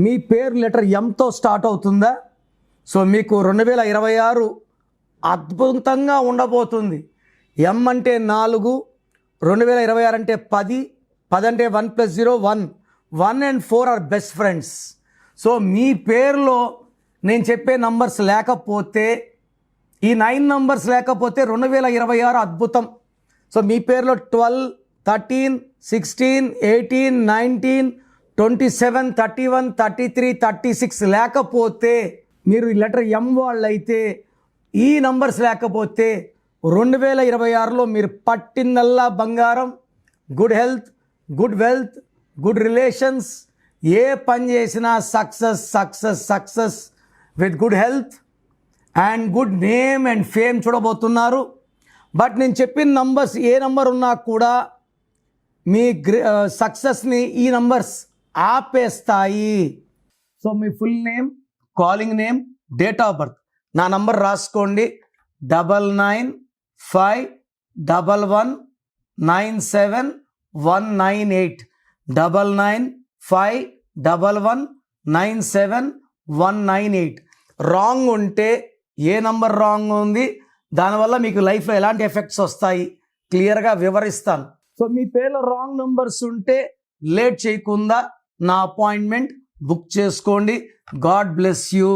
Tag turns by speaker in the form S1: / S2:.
S1: మీ పేరు లెటర్ ఎంతో స్టార్ట్ అవుతుందా? సో మీకు 2026 అద్భుతంగా ఉండబోతుంది. ఎం అంటే 4, 2026 అంటే 10, 10 అంటే 1 + 0 1, 1 and 4 are best friends. So మీ పేరులో నేను చెప్పే నంబర్స్ లేకపోతే, ఈ 9 నంబర్స్ లేకపోతే 2026 అద్భుతం. సో మీ పేరులో 12, 13, 16, 18, 19, 27, 31, 33, 36 లేకపోతే, మీరు ఈ లెటర్ ఎం వాళ్ళైతే, ఈ నంబర్స్ లేకపోతే 2026లో మీరు పట్టిందల్లా బంగారం, good health, good wealth, good relations, ఏ పని చేసినా success success success with good health and good name and fame చూడబోతున్నారు. బట్ నేను చెప్పిన నంబర్స్ ఏ నంబర్ ఉన్నా కూడా మీ సక్సెస్ని ఈ నంబర్స్ ఆపేస్తాయి. సో మీ full name, calling name, date of birth, నా నంబర్ రాసుకోండి. 9951197198, 9951197198. రాంగ్ ఉంటే ఏ నంబర్ రాంగ్ ఉంది, దానివల్ల మీకు లైఫ్లో ఎలాంటి ఎఫెక్ట్స్ వస్తాయి క్లియర్గా వివరిస్తాను. సో మీ పేర్లో రాంగ్ నంబర్స్ ఉంటే లేట్ చేయకుండా నా అపాయింట్మెంట్ బుక్ చేసుకోండి. God bless you.